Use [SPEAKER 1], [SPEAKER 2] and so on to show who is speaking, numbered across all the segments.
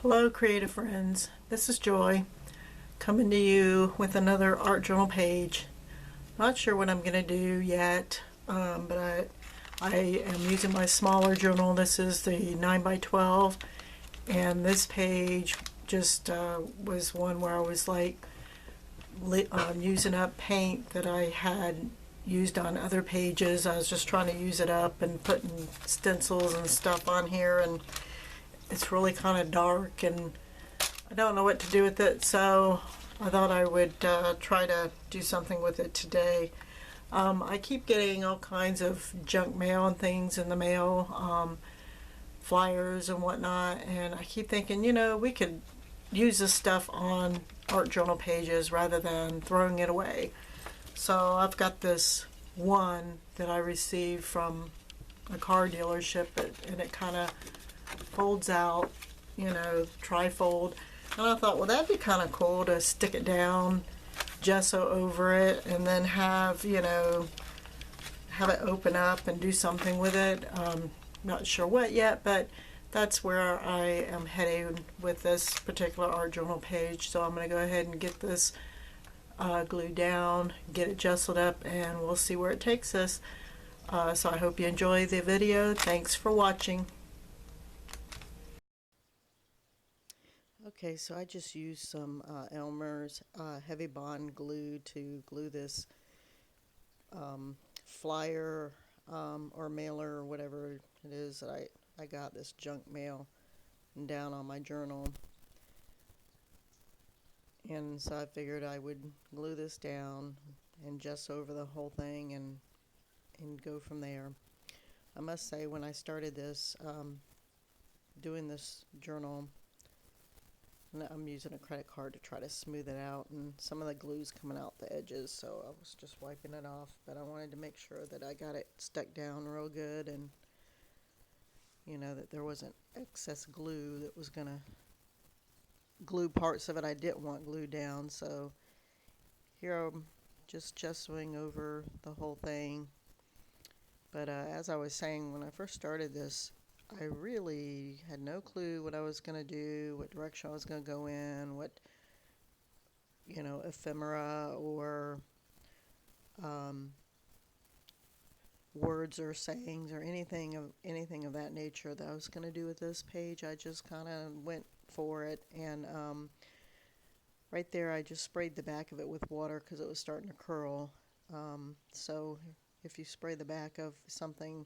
[SPEAKER 1] Hello, creative friends. This is Joy coming to you with another art journal page. Not sure what I'm going to do yet, but I am using my smaller journal. This is the 9 by 12, and this page just was one where I was like using up paint that I had used on other pages. I was just trying to use it up and putting stencils and stuff on here, and it's really kind of dark and I don't know what to do with it, so I thought I would try to do something with it today. I keep getting all kinds of junk mail and things in the mail, flyers and whatnot, and I keep thinking, we could use this stuff on art journal pages rather than throwing it away. So I've got this one that I received from a car dealership, and it kind of folds out, trifold. And I thought, well, that'd be kind of cool to stick it down, gesso over it, and then have it open up and do something with it. Not sure what yet, but that's where I am heading with this particular art journal page. So I'm going to go ahead and get this glued down, get it gessoed up, and we'll see where it takes us. So I hope you enjoy the video. Thanks for watching. Okay, so I just used some Elmer's heavy bond glue to glue this flyer or mailer or whatever it is that I got, this junk mail, down on my journal. And so I figured I would glue this down and gesso over the whole thing and go from there. I must say, when I started this, doing this journal, I'm using a credit card to try to smooth it out, and some of the glue's coming out the edges, so I was just wiping it off, but I wanted to make sure that I got it stuck down real good, and that there wasn't excess glue that was gonna glue parts of it I didn't want glued down. So here I'm just gessoing over the whole thing. But as I was saying, when I first started this, I really had no clue what I was going to do, what direction I was going to go in, what, ephemera or words or sayings or anything of that nature that I was going to do with this page. I just kind of went for it, and right there I just sprayed the back of it with water because it was starting to curl. So if you spray the back of something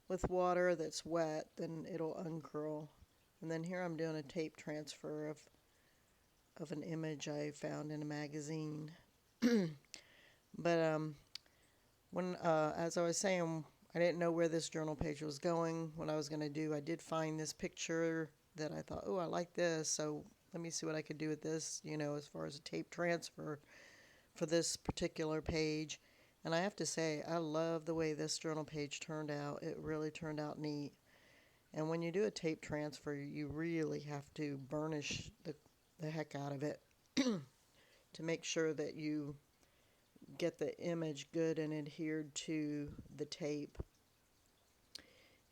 [SPEAKER 1] with water that's wet, then it'll uncurl. And then here I'm doing a tape transfer of an image I found in a magazine. But when as I was saying, I didn't know where this journal page was going, what I was going to do. I did find this picture that I thought, oh, I like this, so let me see what I could do with this, as far as a tape transfer for this particular page. And I have to say, I love the way this journal page turned out. It really turned out neat. And when you do a tape transfer, you really have to burnish the heck out of it to make sure that you get the image good and adhered to the tape.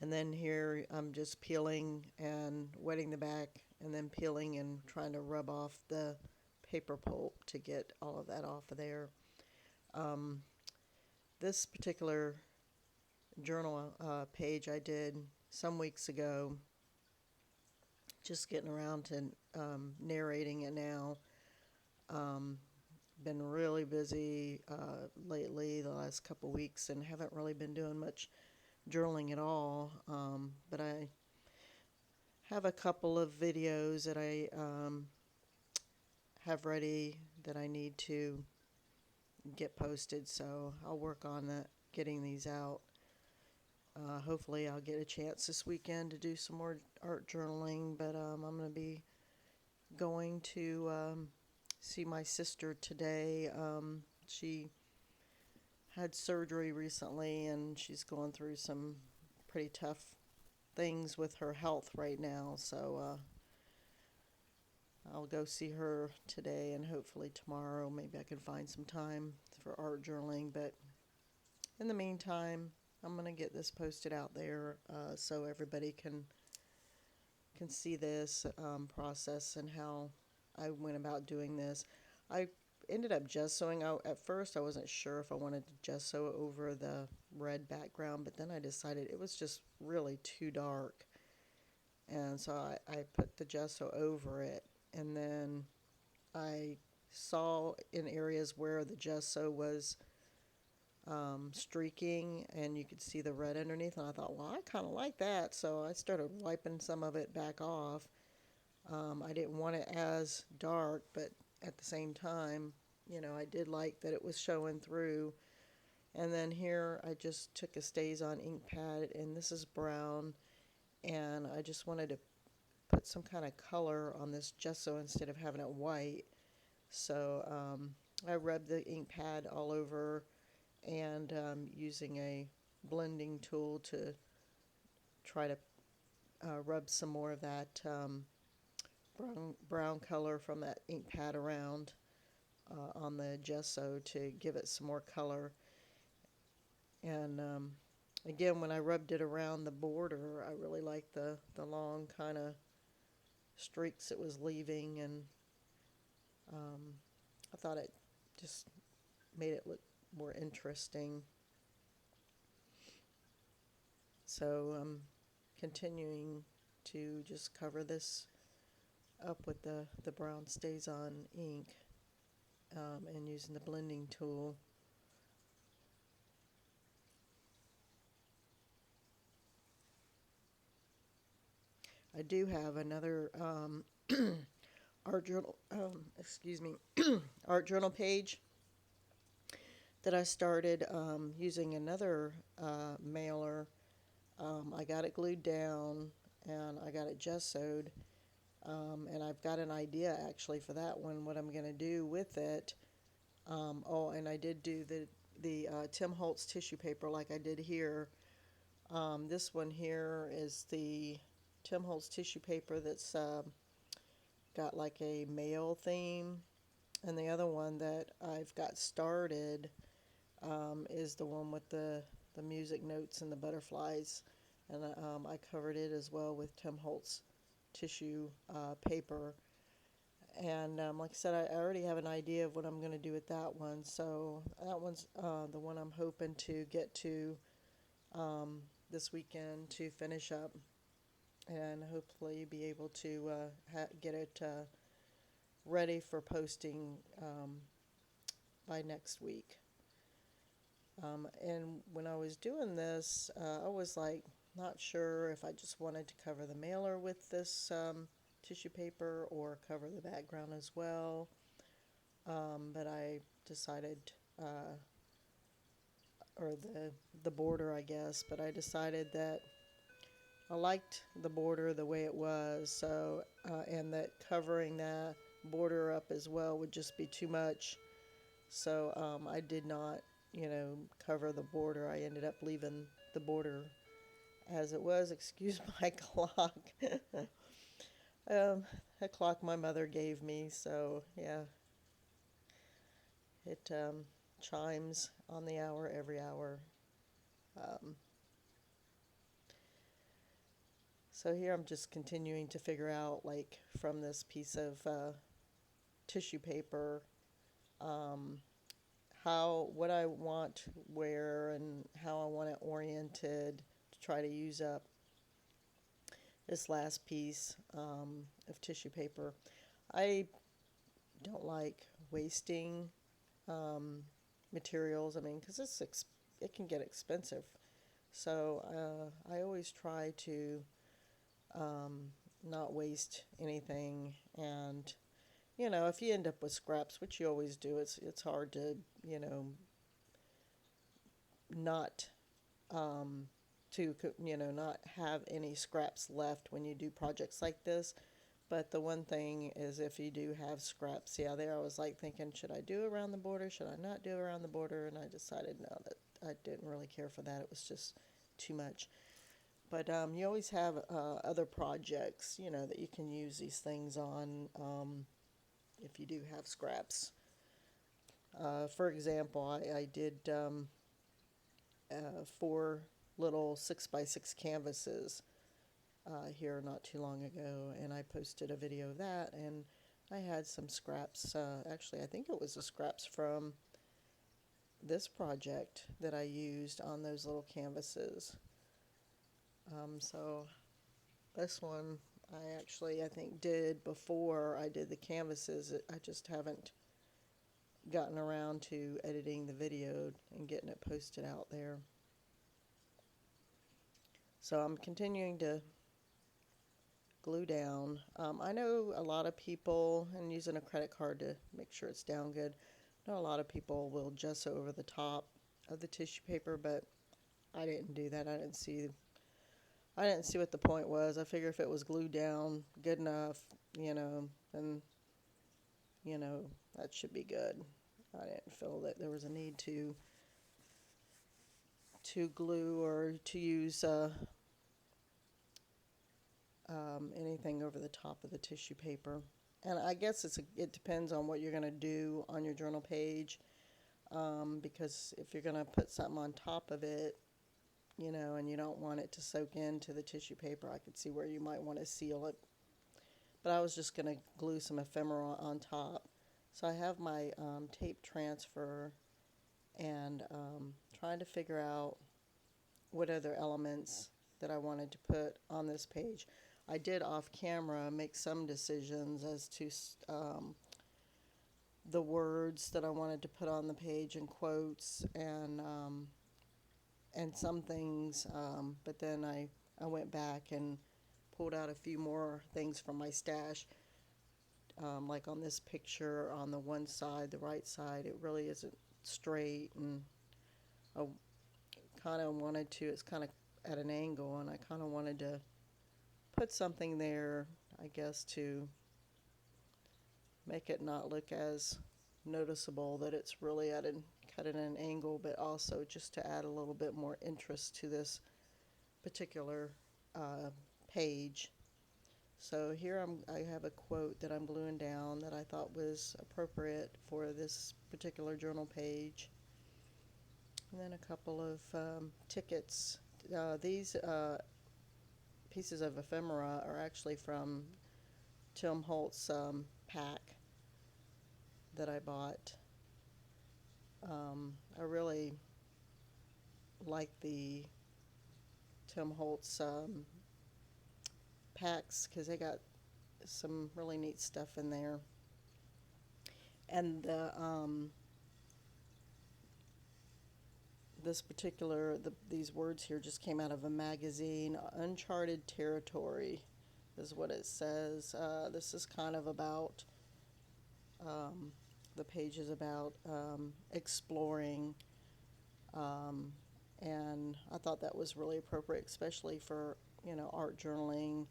[SPEAKER 1] And then here I'm just peeling and wetting the back, and then peeling and trying to rub off the paper pulp to get all of that off of there. This particular journal page I did some weeks ago, just getting around to narrating it now. Been really busy lately, the last couple weeks, and haven't really been doing much journaling at all. But I have a couple of videos that I have ready that I need to get posted, so I'll work on that, getting these out. Hopefully I'll get a chance this weekend to do some more art journaling, but I'm going to be going to see my sister today. She had surgery recently, and she's going through some pretty tough things with her health right now, so I'll go see her today, and hopefully tomorrow maybe I can find some time for art journaling. But in the meantime, I'm going to get this posted out there so everybody can
[SPEAKER 2] can see this process and how I went about doing this. I ended up gessoing. At first, I wasn't sure if I wanted to gesso over the red background, but then I decided it was just really too dark. And so I put the gesso over it. And then I saw in areas where the gesso was streaking and you could see the red underneath. And I thought, well, I kind of like that. So I started wiping some of it back off. I didn't want it as dark, but at the same time, I did like that it was showing through. And then here I just took a StazOn ink pad, and this is brown, and I just wanted to put some kind of color on this gesso instead of having it white. So I rubbed the ink pad all over and using a blending tool to try to rub some more of that brown color from that ink pad around on the gesso to give it some more color. And again, when I rubbed it around the border, I really liked the long kind of streaks it was leaving, and I thought it just made it look more interesting. So I'm continuing to just cover this up with the brown StazOn ink and using the blending tool. I do have another art journal, excuse me, art journal page that I started using another mailer. I got it glued down and I got it gessoed, and I've got an idea actually for that one, what I'm going to do with it. Oh, and I did do the Tim Holtz tissue paper like I did here. This one here is the Tim Holtz tissue paper that's got like a male theme, and the other one that I've got started is the one with the music notes and the butterflies, and I covered it as well with Tim Holtz tissue paper. And like I said, I already have an idea of what I'm going to do with that one. So that one's the one I'm hoping to get to this weekend to finish up and hopefully be able to get it ready for posting by next week. And when I was doing this, I was like not sure if I just wanted to cover the mailer with this tissue paper or cover the background as well. But I decided, or the border, I guess. But I decided that I liked the border the way it was, so and that covering that border up as well would just be too much. So I did not, cover the border. I ended up leaving the border as it was. Excuse my clock. A clock my mother gave me, so yeah, it chimes on the hour every hour. Um, so here I'm just continuing to figure out, like, from this piece of tissue paper, um, how what I want where and how I want it oriented to try to use up this last piece of tissue paper. I don't like wasting um, materials. I mean, because it can get expensive. So I always try to not waste anything. And if you end up with scraps, which you always do, it's hard to not not have any scraps left when you do projects like this. But the one thing is, if you do have scraps, yeah, there I was like thinking, should I do around the border? Should I not do around the border? And I decided no, that I didn't really care for that. It was just too much. But you always have other projects, that you can use these things on if you do have scraps. For example, I did 4 little 6x6 canvases here not too long ago, and I posted a video of that, and I had some scraps. Actually, I think it was the scraps from this project that I used on those little canvases. So this one I think did before I did the canvases. I just haven't gotten around to editing the video and getting it posted out there. So I'm continuing to glue down. I know a lot of people, and using a credit card to make sure it's down good, I know a lot of people will gesso over the top of the tissue paper, but I didn't do that. I didn't see what the point was. I figure if it was glued down good enough, then that should be good. I didn't feel that there was a need to glue or to use anything over the top of the tissue paper. And I guess it depends on what you're going to do on your journal page, because if you're going to put something on top of it, and you don't want it to soak into the tissue paper, I could see where you might want to seal it. But I was just going to glue some ephemera on top. So I have my tape transfer, and trying to figure out what other elements that I wanted to put on this page. I did off camera make some decisions as to the words that I wanted to put on the page in quotes, and some things, but then I went back and pulled out a few more things from my stash. Like on this picture, on the one side, the right side, it really isn't straight, and I kind of wanted to, it's kind of at an angle, and I kind of wanted to put something there, I guess, to make it not look as noticeable that it's really cut at an angle, but also just to add a little bit more interest to this particular page. So here I have a quote that I'm gluing down that I thought was appropriate for this particular journal page. And then a couple of tickets. These pieces of ephemera are actually from Tim Holtz pack that I bought. I really like the Tim Holtz packs because they got some really neat stuff in there. And these words here just came out of a magazine. Uncharted Territory is what it says. This is kind of about, the page is about exploring, and I thought that was really appropriate, especially for, art journaling,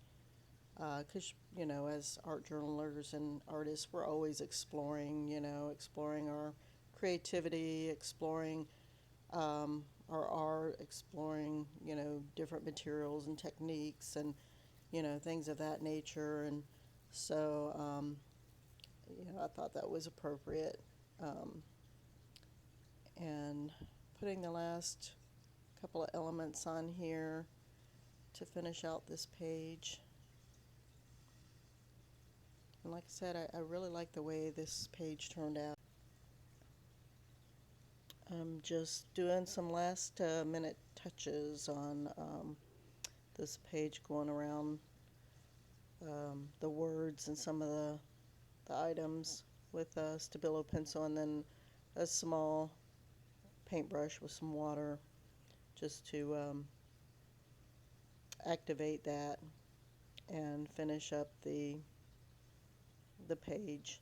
[SPEAKER 2] because, as art journalers and artists, we're always exploring, exploring our creativity, exploring our art, exploring, different materials and techniques, and, things of that nature. And so, I thought that was appropriate. And putting the last couple of elements on here to finish out this page. And like I said, I really like the way this page turned out. I'm just doing some last minute touches on this page, going around the words and some of the items with a Stabilo pencil, and then a small paintbrush with some water just to activate that and finish up the page.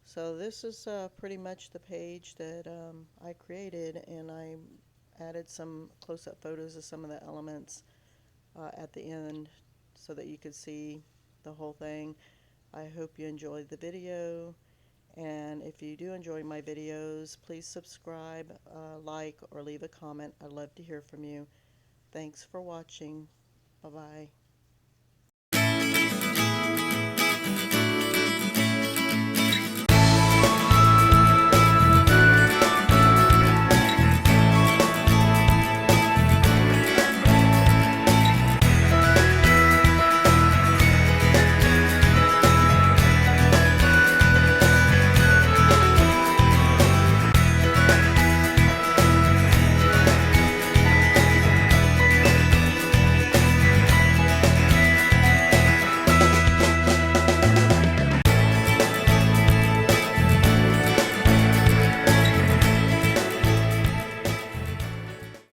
[SPEAKER 2] So this is pretty much the page that I created, and I added some close-up photos of some of the elements at the end so that you could see the whole thing. I hope you enjoyed the video, and if you do enjoy my videos, please subscribe, like, or leave a comment. I'd love to hear from you. Thanks for watching. Bye-bye.